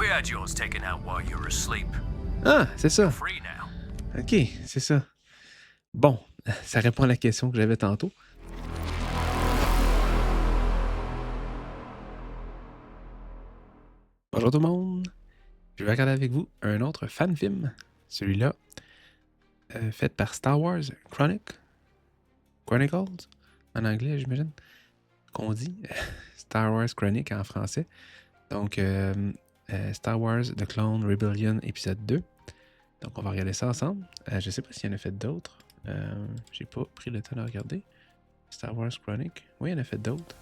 We had yours taken out while you were asleep. Ah, c'est ça. Free now. OK, c'est ça. Bon, ça répond à la question que j'avais tantôt. Bonjour tout le monde. Je vais regarder avec vous un autre fan film. Celui-là, fait par Star Wars Chronicles, en anglais, j'imagine, qu'on dit. Star Wars Chronicle en français. Donc, Star Wars The Clone Rebellion épisode 2. Donc, on va regarder ça ensemble. Je sais pas s'il y en a fait d'autres. J'ai pas pris le temps de regarder. Star Wars Chronicle. Oui, il y en a fait d'autres.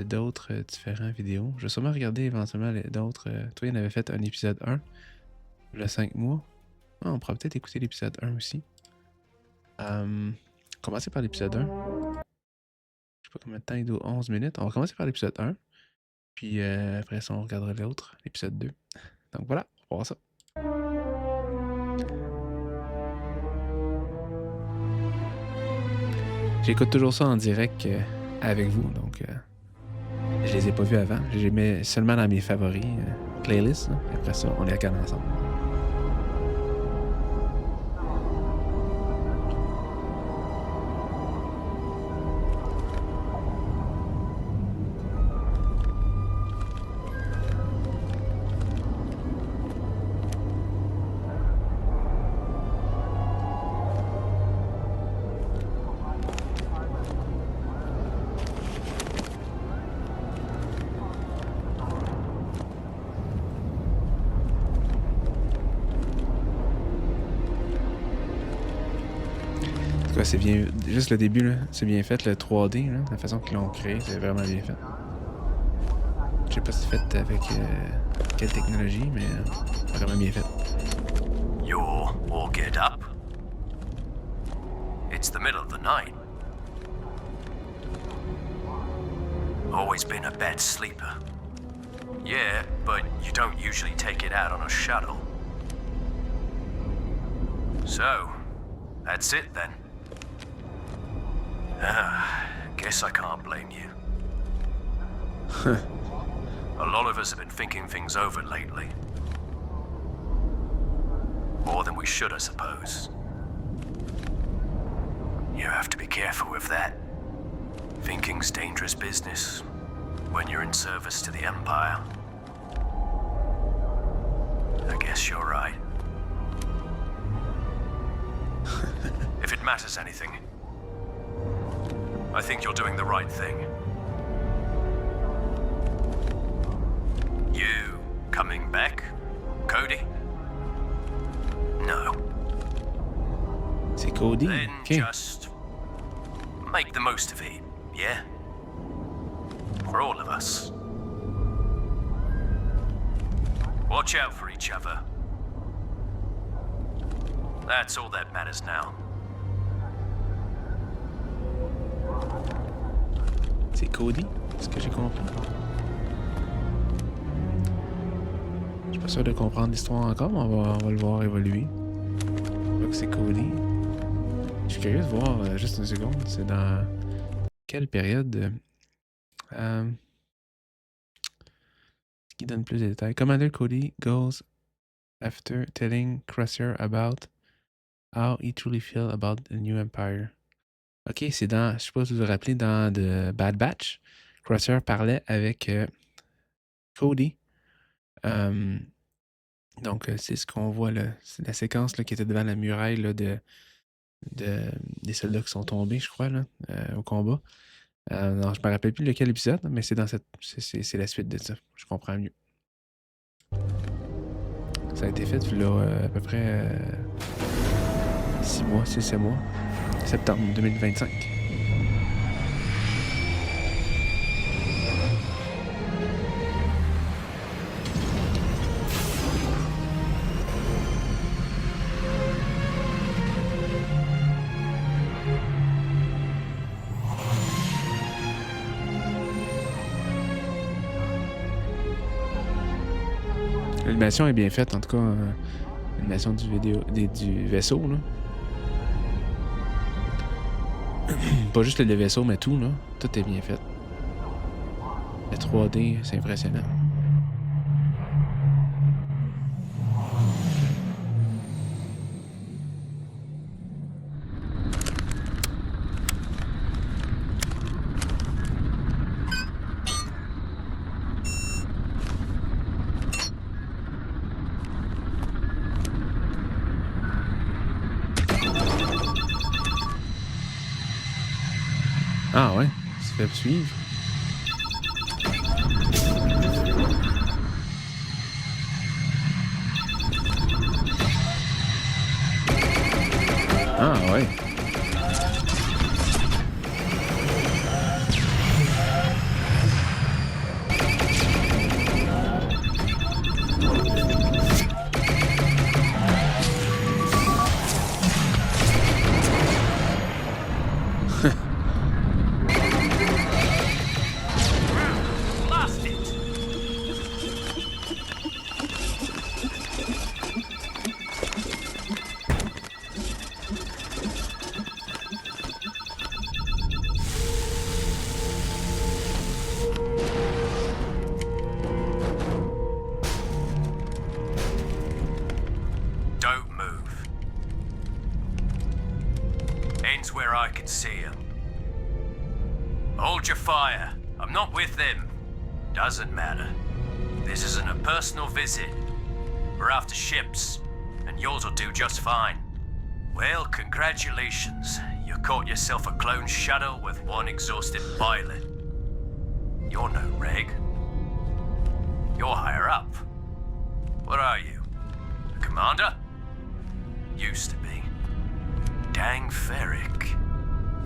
D'autres différentes vidéos. Je vais sûrement regarder éventuellement d'autres. Toi, il y en avait fait un épisode 1. Il y a 5 mois. Ah, on pourra peut-être écouter l'épisode 1 aussi. Commencer par l'épisode 1. Je sais pas combien de temps il doit. 11 minutes. On va commencer par l'épisode 1. Puis après ça, on regardera l'autre, l'épisode 2. Donc voilà, on va voir ça. J'écoute toujours ça en direct avec vous, donc je les ai pas vus avant. Je les mets seulement dans mes favoris, playlists. Hein. Après ça, on les regarde ensemble. C'est bien, juste le début, là, c'est bien fait, le 3D, là, la façon qu'ils l'ont créé, c'est vraiment bien fait. Je sais pas si c'est fait avec quelle technologie, mais vraiment bien fait. You're all get up? It's the middle of the night. Always been a bad sleeper. Yeah, but you don't usually take it out on a shuttle. So, that's it then. Guess I can't blame you. A lot of us have been thinking things over lately. More than we should, I suppose. You have to be careful with that. Thinking's dangerous business when you're in service to the Empire. I guess you're right. If it matters anything, I think you're doing the right thing. You coming back, Cody? No. C'est Cody? Then Okay. just make the most of it, yeah? For all of us. Watch out for each other. That's all that matters now. C'est Cody? C'est ce que j'ai compris. Je suis pas sûr de comprendre l'histoire encore, mais on va le voir évoluer. Je vois que c'est Cody. Je suis curieux de voir, juste une seconde, c'est dans quelle période qui donne plus de détails. Commander Cody goes after telling Crozier about how he truly feels about the new Empire. Ok, c'est dans, je sais pas si vous vous rappelez, dans The Bad Batch, Crozier parlait avec Cody. Donc, c'est ce qu'on voit là. C'est la séquence là, qui était devant la muraille là, des soldats qui sont tombés, je crois, là, au combat. Non, je me rappelle plus lequel épisode, mais c'est dans cette. C'est la suite de ça. Je comprends mieux. Ça a été fait là, à peu près 6 mois, 6-7 mois. Septembre 2025. L'animation est bien faite, en tout cas. L'animation du vaisseau, là. Pas juste le vaisseau, mais tout, là. Tout est bien fait. Le 3D, c'est impressionnant. Ah ouais, il se fait suivre. Ah ouais. Blast it! Don't move. Ends where I can see him. Hold your fire. I'm not with them. Doesn't matter. This isn't a personal visit. We're after ships, and yours will do just fine. Well, congratulations. You caught yourself a clone shuttle with one exhausted pilot. You're no reg. You're higher up. What are you? A commander? Used to be. Dang Ferric.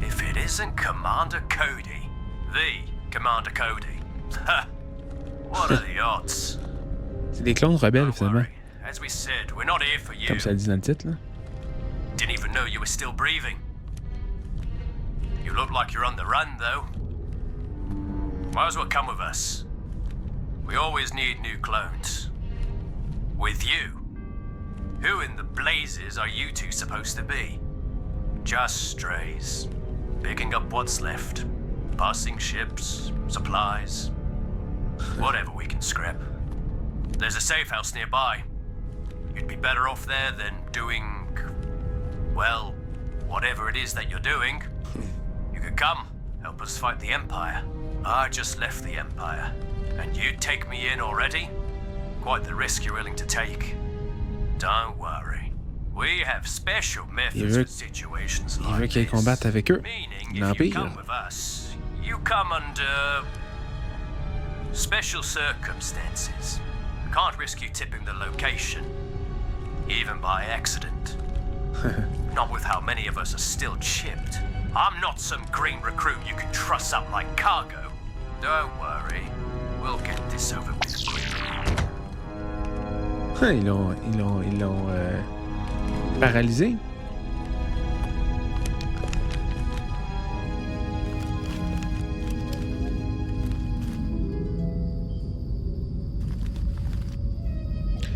If it isn't Commander Cody. The Commander Cody. Ha! What are the odds? C'est des clones rebelles, Don't finalement. worry. As we said, we're not here for you. Comme ça le dit dans le titre, là. Didn't even know you were still breathing. You look like you're on the run, though. Might as well come with us. We always need new clones. With you. Who in the blazes are you two supposed to be? Just strays. Picking up what's left. Passing ships, supplies. Whatever we can scrap. There's a safe house nearby. You'd be better off there than doing... well, whatever it is that you're doing. You could come, help us fight the Empire. I just left the Empire. And you'd take me in already? Quite the risk you're willing to take. Don't worry. We have special methods for situations Il veut like qu'ils this. combattent avec eux. Meaning, if you L'Empire. come with us, you come under special circumstances. Can't risk you tipping the location, even by accident. Not with how many of us are still chipped. I'm not some green recruit you can truss up like cargo. Don't worry, we'll get this over with quickly. Ils l'ont paralysé.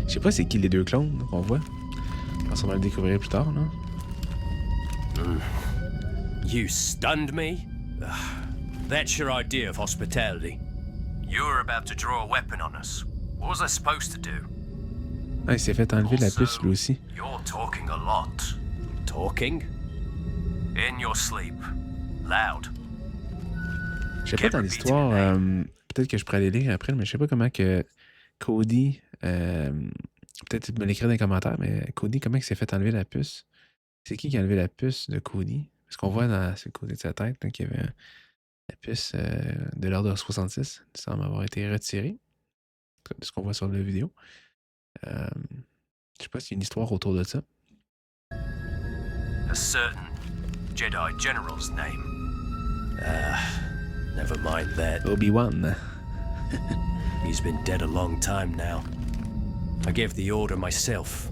Je sais pas c'est qui les deux clones qu'on voit. Je pense qu'on va le découvrir plus tard, là. You stunned me? That's your idea of hospitality. You were about to draw a weapon on us. What was I supposed to do? Ah, il s'est fait enlever la Also, puce, lui aussi. You're talking a lot. Talking? In your sleep. Loud. Je sais pas dans l'histoire, peut-être que je pourrais aller lire après, mais je sais pas comment que Cody, peut-être me l'écrire dans les commentaires, mais Cody, comment il s'est fait enlever la puce? C'est qui a enlevé la puce de Cody? Parce qu'on voit dans ce côté de sa tête qu'il y avait la puce de l'ordre 66, qui semble avoir été retirée, de ce qu'on voit sur la vidéo. Je sais pas s'il y a une histoire autour de ça. A certain Jedi general's name. Never mind that. Obi-Wan. He's been dead a long time now. I gave the order myself.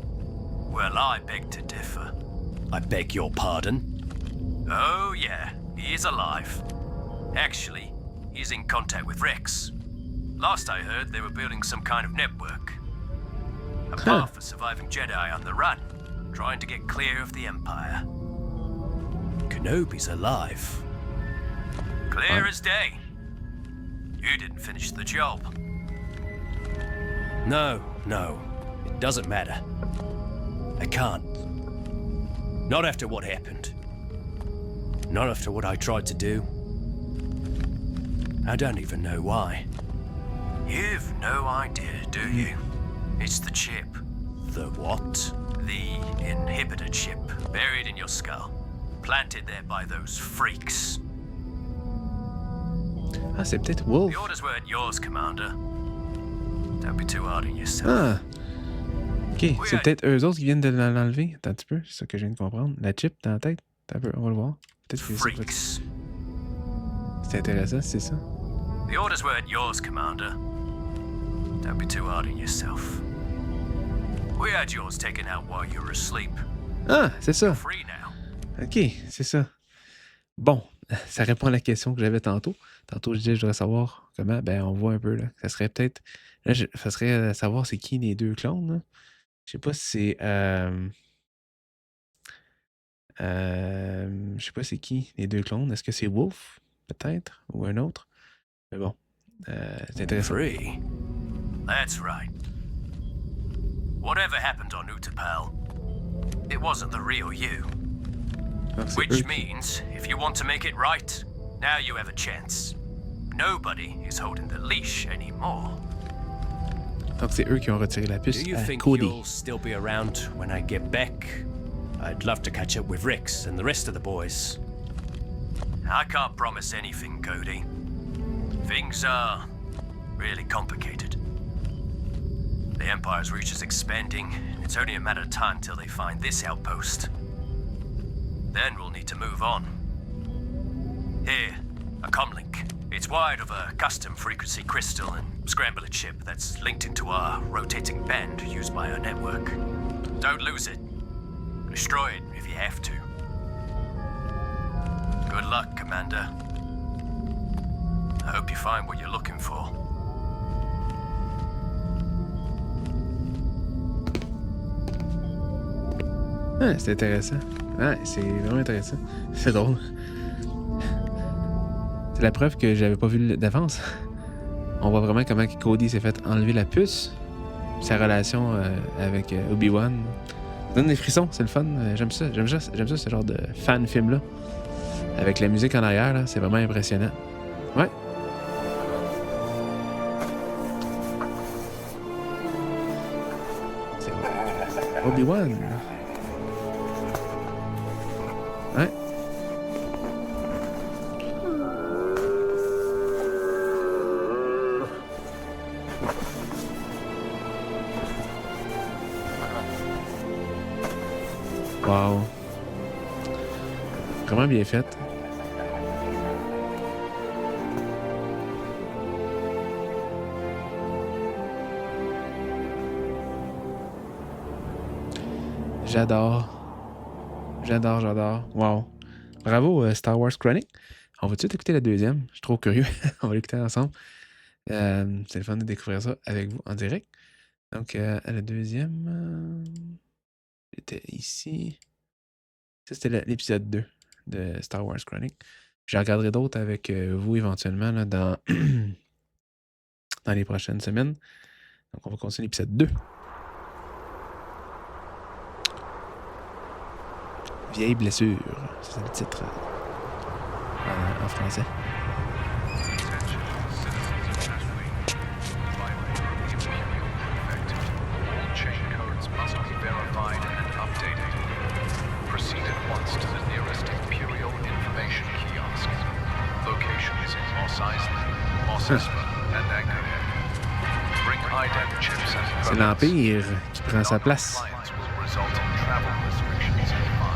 Well, I beg to differ. I beg your pardon? Oh, yeah, he is alive. Actually, he's in contact with Rex. Last I heard, they were building some kind of network. A path for surviving Jedi on the run, trying to get clear of the Empire. Kenobi's alive. Clear as day. You didn't finish the job. No, it doesn't matter. I can't. Not after what happened. Not after what I tried to do. I don't even know why. You've no idea, do you? It's the chip. The what? The inhibitor chip, buried in your skull. Planted there by those freaks. Ah, c'est peut-être Wolf. The orders weren't yours, Commander. Don't be too hard on yourself. Ah! Ok, c'est peut-être eux autres qui viennent de l'enlever. Attends un petit peu, c'est ça que je viens de comprendre. La chip dans la tête. Attends un peu, on va le voir. Peut-être que c'est Freaks. c'est intéressant, c'est ça. The orders weren't yours, Commander. Don't be too hard on yourself. We had yours taken out while you were asleep. Ah, c'est ça. Free now. Ok, c'est ça. Bon, ça répond à la question que j'avais tantôt. Tantôt, je disais, je voudrais savoir comment. Ben, on voit un peu, là. Ça serait peut-être. Là, ça serait savoir c'est qui les deux clones, là. Je sais pas si c'est. Je sais pas c'est qui les deux clones. Est-ce que c'est Wolf, peut-être, ou un autre? Mais bon, c'est intéressant. Free? That's right. Whatever happened on Utapau, it wasn't the real you. Donc, c'est Which eux qui- means, if you want to make it right, now you have a chance. Nobody is holding the leash anymore. Donc, c'est eux qui ont retiré la puce Do you à think Cody. you'll still be around when I get back? I'd love to catch up with Rix and the rest of the boys. I can't promise anything, Cody. Things are really complicated. The Empire's reach is expanding, and it's only a matter of time till they find this outpost. Then we'll need to move on. Here, a comlink. It's wired of a custom frequency crystal and scrambler chip that's linked into our rotating band used by our network. Don't lose it. Destroy it if you have to. Good luck, Commander. I hope you find what you're looking for. Ah, c'est intéressant. Ah, c'est vraiment intéressant. C'est drôle. C'est la preuve que j'avais pas vu d'avance. On voit vraiment comment Cody s'est fait enlever la puce. Sa relation avec Obi-Wan. Ça donne des frissons, c'est le fun. J'aime ça, ce genre de fan-film-là. Avec la musique en arrière, là, c'est vraiment impressionnant. Ouais. C'est Obi-Wan. Ouais. Wow. Vraiment bien fait. J'adore. Wow. Bravo, Star Wars Chronic. On va tout de suite écouter la deuxième. Je suis trop curieux. On va l'écouter ensemble. C'est le fun de découvrir ça avec vous en direct. Donc, la deuxième était ici. Ça, c'était l'épisode 2 de Star Wars Chronic. J'en regarderai d'autres avec vous éventuellement là, dans les prochaines semaines. Donc, on va continuer l'épisode 2. Vieille blessure, c'est le titre en français. Attention, citizens of Tatooine. Violating the Imperial Directive. All chain codes must be verified and updated. Proceed at once to the nearest Imperial Information Kiosk. Locations in Mos Eisley, Mos Espa, and Anchorhead. Bring IDEM chips and C'est permits. l'Empire qui prend sa place. Non-compliance will result in travel restrictions and fines.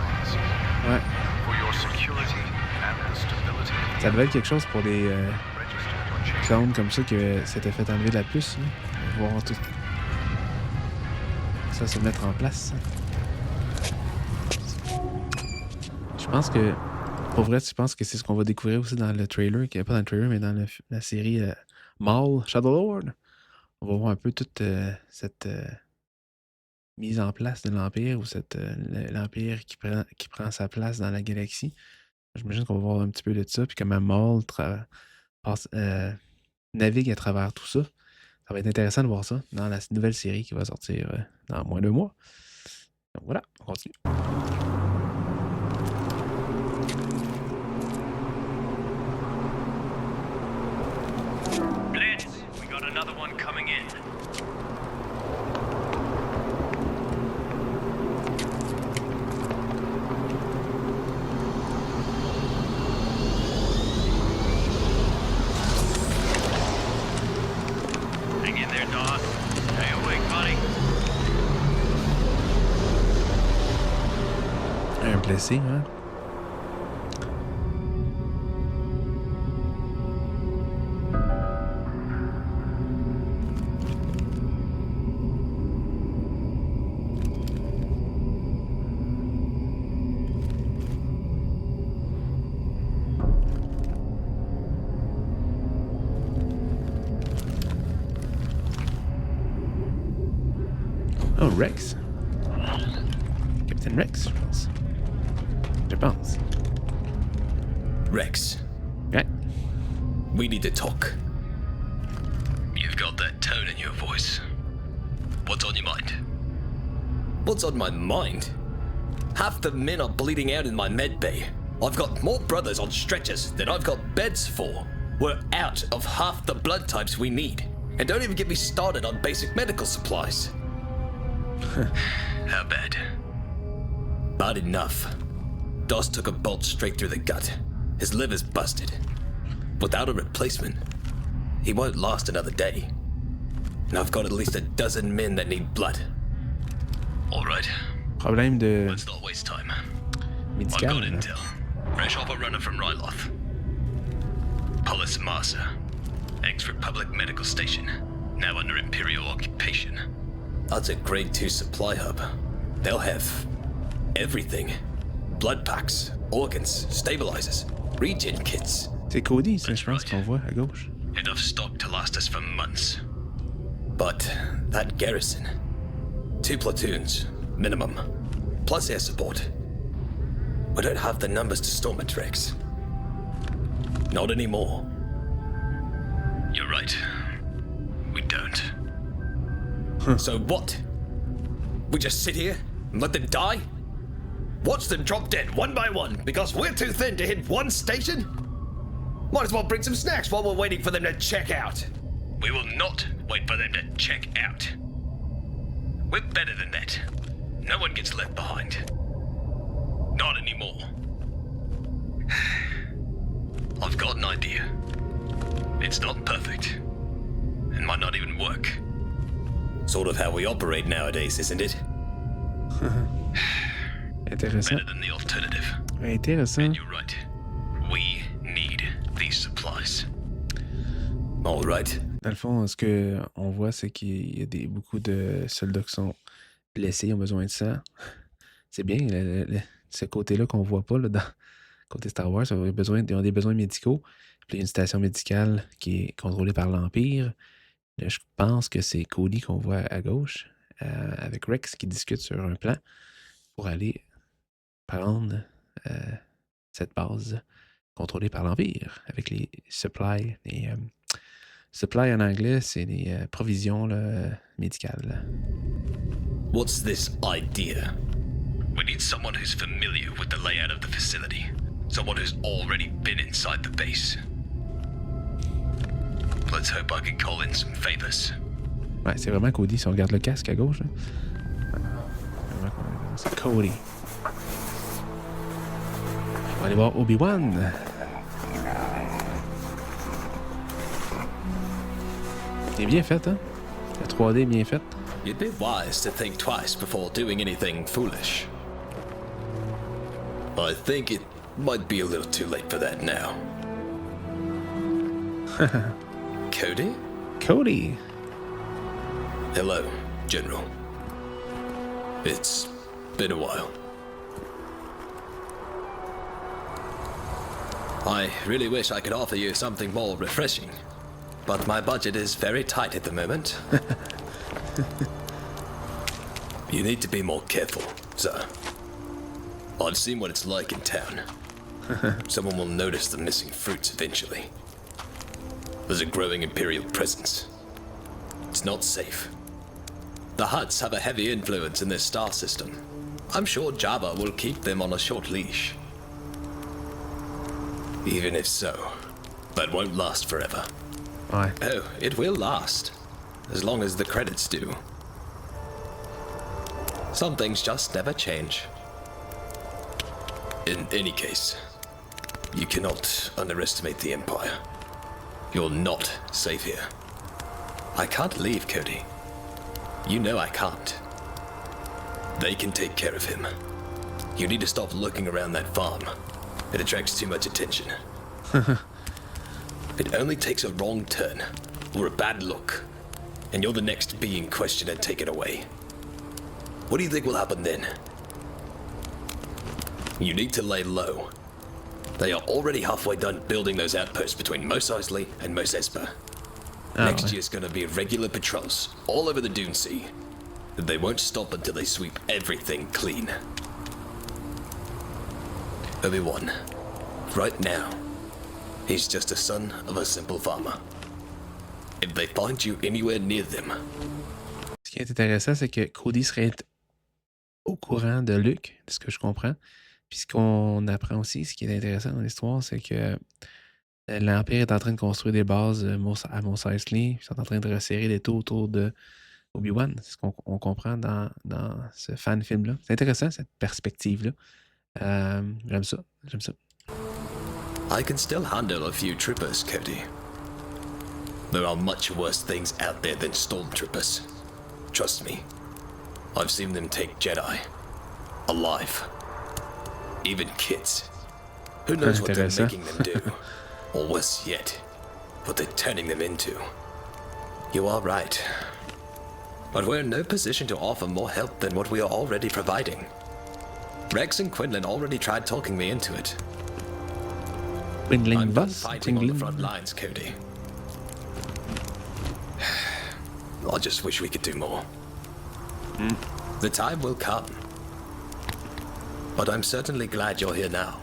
Ouais. For your security and the stability of Ça devait être quelque chose pour des register your chain. clones comme ça que s'était fait enlever la puce. Là. On va voir tout ça se mettre en place. Je pense que, pour vrai, je pense que c'est ce qu'on va découvrir aussi dans le trailer, qui n'est pas dans le trailer, mais dans la série Maul, Shadowlord. On va voir un peu toute cette mise en place de l'Empire ou l'Empire qui prend sa place dans la galaxie. J'imagine qu'on va voir un petit peu de ça, puis comment Maul navigue à travers tout ça. Ça va être intéressant de voir ça dans la nouvelle série qui va sortir dans moins de 2 mois. Donc voilà, on continue. Blitz, we got another one coming in. blessé, hein? Oh, Rex. Capitaine Rex, je pense. Je pense. Rex, Ouais. we need to talk. You've got that tone in your voice. What's on your mind? What's on my mind? Half the men are bleeding out in my med bay. I've got more brothers on stretchers than I've got beds for. We're out of half the blood types we need. And don't even get me started on basic medical supplies. How bad? Bad enough. Doss took a bolt straight through the gut. His liver's busted. Without a replacement, he won't last another day. And I've got at least a dozen men that need blood. All right, Problème de let's not waste time. I've médical. got Là. intel. Fresh off a runner from Ryloth. Polis Masa. Ex-Republic Medical Station. Now under Imperial occupation. That's a grade 2 supply hub. They'll have everything. Blood packs, organs, stabilizers, regen kits. C'est Cody, ça, That's je pense, right. qu'on voit à gauche. Enough stock to last us for months. But that garrison. 2 platoons, minimum. Plus air support. We don't have the numbers to storm it, Rex. Not anymore. You're right. We don't. So what? We just sit here and let them die? Watch them drop dead one by one because we're too thin to hit one station? Might as well bring some snacks while we're waiting for them to check out. We will not wait for them to check out. We're better than that. No one gets left behind. Not anymore. I've got an idea. It's not perfect. And might not even work. Sort of how we operate nowadays, isn't it? Intéressant. Better than the alternative. Intéressant. And you're right. We need these supplies. All right. Dans le fond, ce qu'on voit, c'est qu'il y a beaucoup de soldats qui sont blessés, ont besoin de sang. C'est bien, ce côté-là qu'on voit pas là, dans côté Star Wars, ils ont des besoins médicaux. Puis il y a une station médicale qui est contrôlée par l'Empire. Là, je pense que c'est Cody qu'on voit à gauche, avec Rex qui discute sur un plan pour aller prendre cette base contrôlée par l'Empire avec les supplies. Les supplies en anglais, c'est les provisions là, médicales. What's this idea? We need someone who's familiar with the layout of the facility. Someone who's already been inside the base. Let's hope I can call in some favors. Ouais, c'est vraiment Cody. Si on regarde le casque à gauche, là. C'est Cody. On va aller voir Obi-Wan. C'est bien fait, hein? La 3D est bien faite. You'd be wise to think twice before doing anything foolish. I think it might be a little too late for that now. Cody? Cody! Hello, General. It's been a while. I really wish I could offer you something more refreshing, but my budget is very tight at the moment. You need to be more careful, sir. I've seen what it's like in town. Someone will notice the missing fruits eventually. There's a growing Imperial presence. It's not safe. The Hutts have a heavy influence in this star system. I'm sure Jabba will keep them on a short leash. Even if so, that won't last forever. Ouais. Oh, it will last. As long as the credits do. Some things just never change. In any case, you cannot underestimate the Empire. You're not safe here. I can't leave, Cody. You know I can't. They can take care of him. You need to stop looking around that farm. It attracts too much attention. It only takes a wrong turn, or a bad look, and you're the next being questioned and taken away. What do you think will happen then? You need to lay low. They are already halfway done building those outposts between Mos Eisley and Mos Espa. Next year's gonna be regular patrols all over the Dune Sea. And they won't stop until they sweep everything clean. Obi-Wan, right now, he's just a son of a simple farmer. If they find you anywhere near them, Ce qui est intéressant, c'est que Cody serait au courant de Luke, de ce que je comprends. Puis ce qu'on apprend aussi, ce qui est intéressant dans l'histoire, c'est que l'Empire est en train de construire des bases à Mos Eisley. Ils sont en train de resserrer les taux autour de Obi-Wan. C'est ce qu'on comprend dans ce fan-film-là. C'est intéressant, cette perspective-là. J'aime ça. J'aime ça. I can still handle a few troopers, Cody. There are much worse things out there than stormtroopers. Trust me. I've seen them take Jedi. Alive. Even kids. Who knows what they're making them do? Or worse yet, what they're turning them into. You are right. But we're in no position to offer more help than what we are already providing. Rex and Quinlan already tried talking me into it. Quinlan I'm done Boss? fighting on the front lines, Cody. I just wish we could do more. The time will come. But I'm certainly glad you're here now.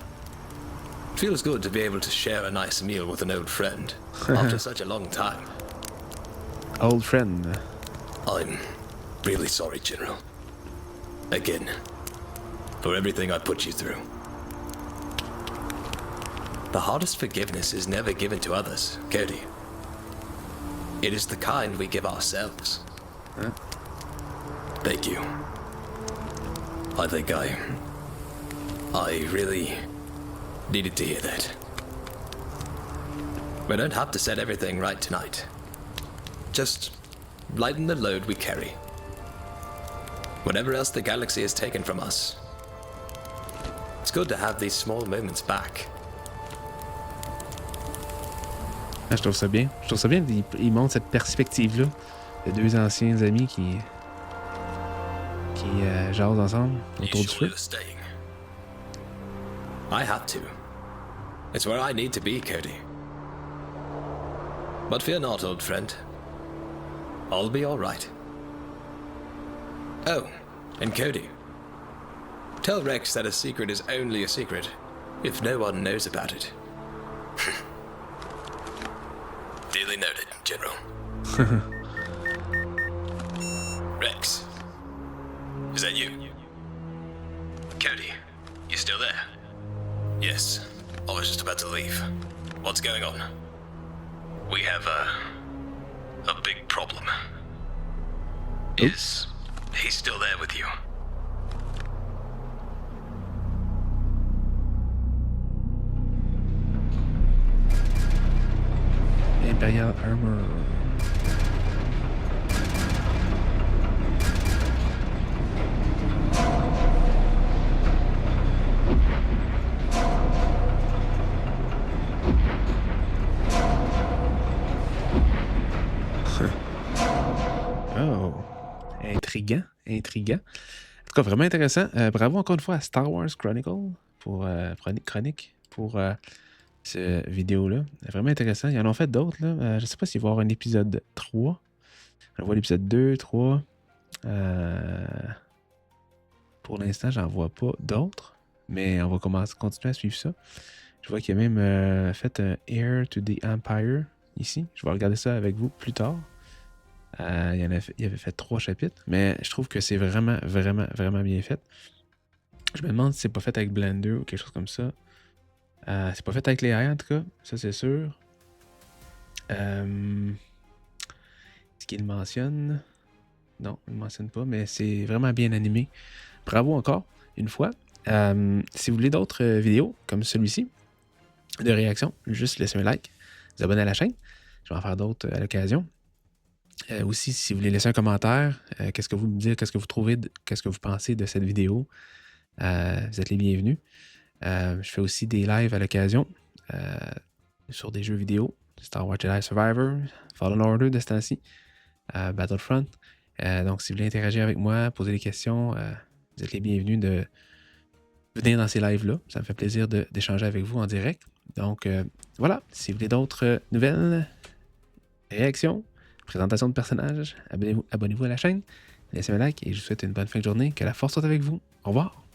It feels good to be able to share a nice meal with an old friend after such a long time. Old friend. I'm really sorry, General. Again. For everything I put you through. The hardest forgiveness is never given to others, Cody. It is the kind we give ourselves. Huh? Thank you. I think I really needed to hear that. We don't have to set everything right tonight. Just lighten the load we carry. Whatever else the galaxy has taken from us, it's good to have these small moments back. Ah, je trouve ça bien. Je trouve ça bien. Il montre cette perspective-là de deux anciens amis qui jasent ensemble autour du feu. I have to. It's where I need to be, Cody. But fear not, old friend. I'll be all right. Oh, and Cody. Tell Rex that a secret is only a secret if no one knows about it. Duly noted, General. Rex. Is that you? Cody, you still there? Yes. I was just about to leave. What's going on? We have a big problem. Is he still there with you? Imperial Armor. Oh, intriguant. En tout cas, vraiment intéressant. Bravo encore une fois à Star Wars Chronicle pour Chronique pour cette vidéo-là. Vraiment intéressant. Ils en ont fait d'autres. Je ne sais pas s'il va y avoir un épisode 3. On voit l'épisode 2, 3. Pour l'instant, j'en vois pas d'autres. Mais on va continuer à suivre ça. Je vois qu'il y a même fait un Heir to the Empire ici. Je vais regarder ça avec vous plus tard. Il avait fait 3 chapitres. Mais je trouve que c'est vraiment, vraiment, vraiment bien fait. Je me demande si c'est pas fait avec Blender ou quelque chose comme ça. C'est pas fait avec les AI en tout cas, ça c'est sûr. Est-ce qu'il mentionne? Non, il ne mentionne pas, mais c'est vraiment bien animé. Bravo encore, une fois. Si vous voulez d'autres vidéos comme celui-ci, de réaction, juste laissez un like, vous abonnez à la chaîne. Je vais en faire d'autres à l'occasion. Aussi, si vous voulez laisser un commentaire, qu'est-ce que vous me dites, qu'est-ce que vous trouvez, qu'est-ce que vous pensez de cette vidéo? Vous êtes les bienvenus. Je fais aussi des lives à l'occasion sur des jeux vidéo. Star Wars Jedi Survivor, Fallen Order de ce temps-ci, Battlefront. Donc, si vous voulez interagir avec moi, poser des questions, vous êtes les bienvenus de venir dans ces lives-là. Ça me fait plaisir d'échanger avec vous en direct. Donc, voilà. Si vous voulez d'autres nouvelles, réactions, présentation de personnages, abonnez-vous à la chaîne, laissez un like et je vous souhaite une bonne fin de journée. Que la force soit avec vous. Au revoir.